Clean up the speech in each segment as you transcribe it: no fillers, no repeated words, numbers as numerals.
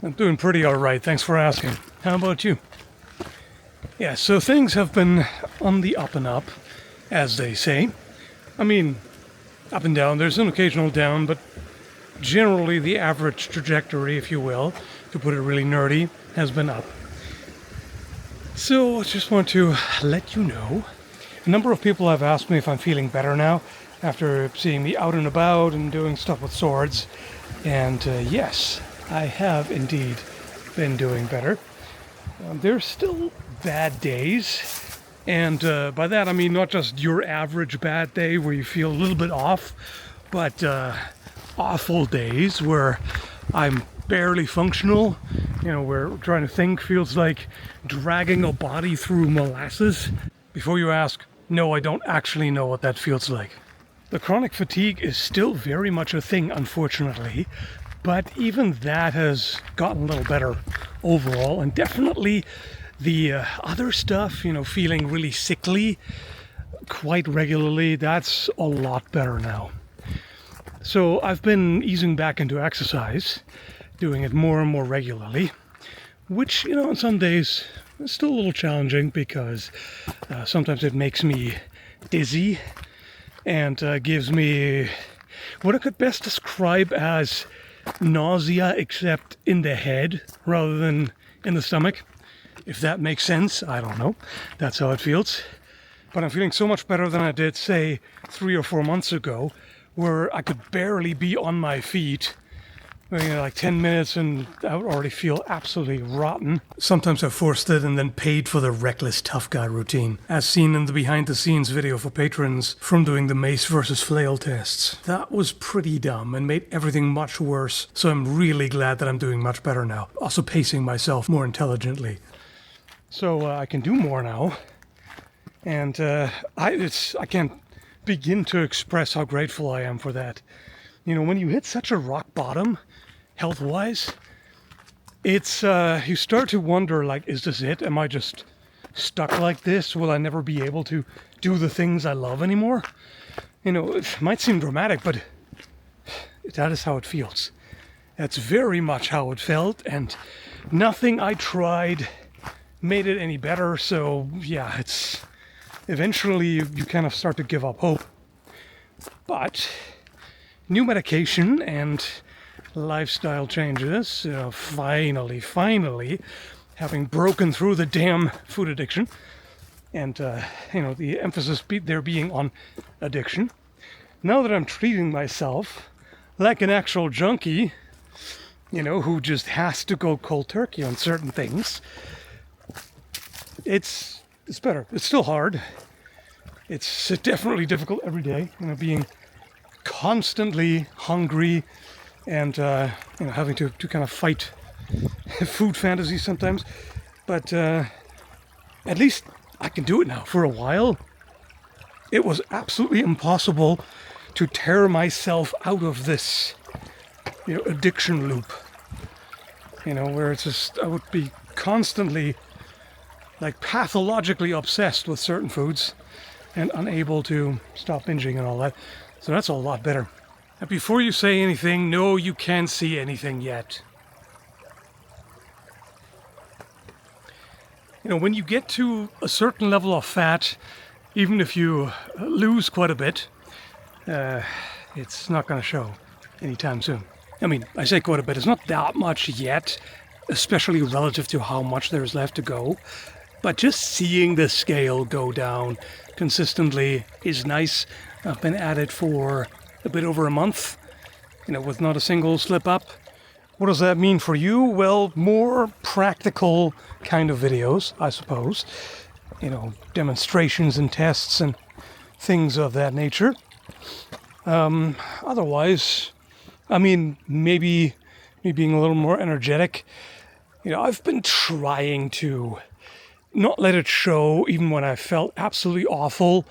I'm doing pretty alright, thanks for asking. How about you? Yeah, so things have been on the up and up, as they say. I mean, up and down, there's an occasional down, but generally the average trajectory, if you will, to put it really nerdy, has been up. So I just want to let you know, a number of people have asked me if I'm feeling better now, after seeing me out and about and doing stuff with swords, and yes, I have indeed been doing better. There's still bad days, and by that I mean not just your average bad day where you feel a little bit off, but awful days where I'm barely functional, where trying to think feels like dragging a body through molasses. Before you ask, no, I don't actually know what that feels like. The chronic fatigue is still very much a thing, unfortunately, but even that has gotten a little better overall, and definitely the other stuff, feeling really sickly quite regularly, that's a lot better now. So I've been easing back into exercise, doing it more and more regularly, which, on some days is still a little challenging because sometimes it makes me dizzy and gives me what I could best describe as nausea, except in the head rather than in the stomach. If that makes sense, I don't know. That's how it feels. But I'm feeling so much better than I did, say, 3 or 4 months ago, where I could barely be on my feet. Like 10 minutes and I would already feel absolutely rotten. Sometimes I forced it and then paid for the reckless tough guy routine, as seen in the behind the scenes video for patrons from doing the mace versus flail tests. That was pretty dumb and made everything much worse, so I'm really glad that I'm doing much better now. Also pacing myself more intelligently. So I can do more now, and I can't begin to express how grateful I am for that. When you hit such a rock bottom, health-wise, it's you start to wonder, like, is this it? Am I just stuck like this? Will I never be able to do the things I love anymore? It might seem dramatic, but that is how it feels. That's very much how it felt, and nothing I tried made it any better. So yeah, it's eventually you kind of start to give up hope. But new medication and lifestyle changes, finally, having broken through the damn food addiction, and the emphasis there being on addiction. Now that I'm treating myself like an actual junkie, who just has to go cold turkey on certain things, it's better. It's still hard. It's definitely difficult every day, being constantly hungry and having to kind of fight food fantasy sometimes. But at least I can do it now. For a while, it was absolutely impossible to tear myself out of this addiction loop, where it's just I would be constantly like pathologically obsessed with certain foods and unable to stop binging and all that. So that's a lot better. And before you say anything, no, you can't see anything yet. When you get to a certain level of fat, even if you lose quite a bit, it's not going to show anytime soon. I mean, I say quite a bit. It's not that much yet, especially relative to how much there's left to go. But just seeing the scale go down consistently is nice. I've been at it for a bit over a month, with not a single slip up. What does that mean for you? Well, more practical kind of videos, I suppose. Demonstrations and tests and things of that nature. Otherwise, I mean, maybe me being a little more energetic. I've been trying to not let it show even when I felt absolutely awful,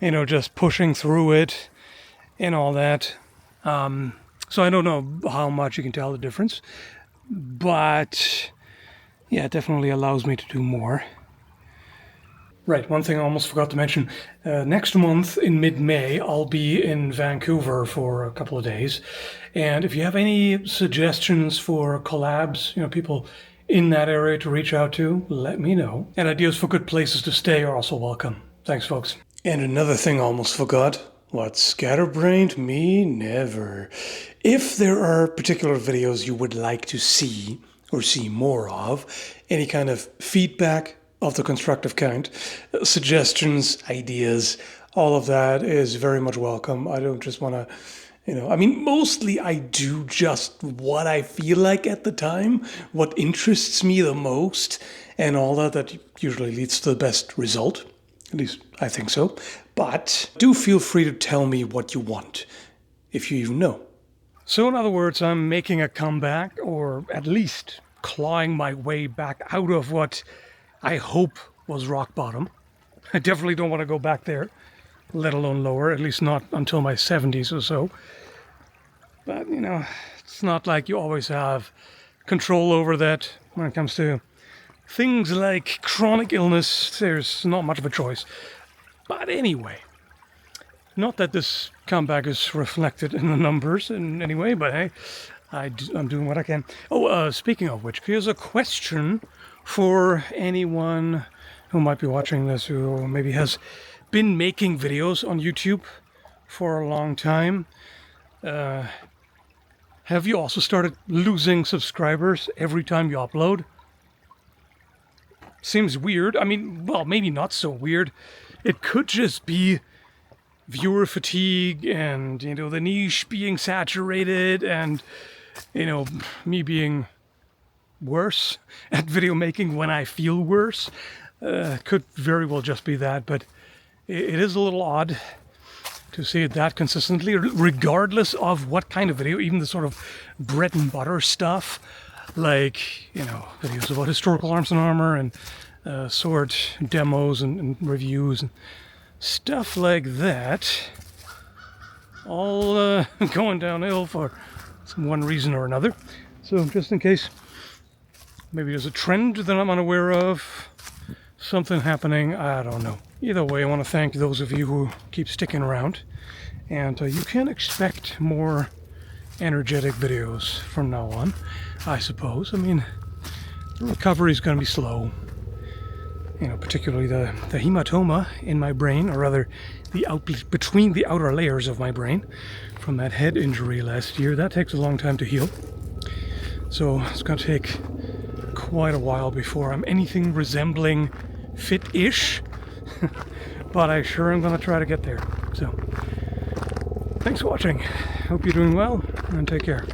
just pushing through it and all that. So I don't know how much you can tell the difference, but yeah, it definitely allows me to do more. Right, one thing I almost forgot to mention. Next month in mid-May, I'll be in Vancouver for a couple of days, And if you have any suggestions for collabs, people in that area to reach out to, let me know. And ideas for good places to stay are also welcome. Thanks, folks. And another thing I almost forgot. What, scatterbrained? Me? Never. If there are particular videos you would like to see or see more of, any kind of feedback of the constructive kind, suggestions, ideas, all of that is very much welcome. I don't just want to, mostly I do just what I feel like at the time, what interests me the most, and all that usually leads to the best result. At least I think so. But do feel free to tell me what you want, if you even know. So in other words, I'm making a comeback, or at least clawing my way back out of what I hope was rock bottom. I definitely don't want to go back there, let alone lower, at least not until my 70s or so. But, it's not like you always have control over that when it comes to things like chronic illness. There's not much of a choice. But anyway, not that this comeback is reflected in the numbers in any way, but hey, I'm doing what I can. Oh, speaking of which, here's a question for anyone who might be watching this who maybe has been making videos on YouTube for a long time. Have you also started losing subscribers every time you upload? Seems weird. Well, maybe not so weird. It could just be viewer fatigue and, the niche being saturated and, me being worse at video making when I feel worse. Could very well just be that, but it is a little odd to see it that consistently, regardless of what kind of video, even the sort of bread and butter stuff, like, videos about historical arms and armor and sword demos and reviews and stuff like that, all going downhill for some one reason or another. So just in case maybe there's a trend that I'm unaware of, something happening, I don't know. Either way, I want to thank those of you who keep sticking around, and you can expect more energetic videos from now on, I suppose. The recovery is going to be slow. Particularly the hematoma in my brain, or rather the outlet between the outer layers of my brain from that head injury last year. That takes a long time to heal. So it's going to take quite a while before I'm anything resembling fit-ish. But I sure am going to try to get there. So thanks for watching. Hope you're doing well, and take care.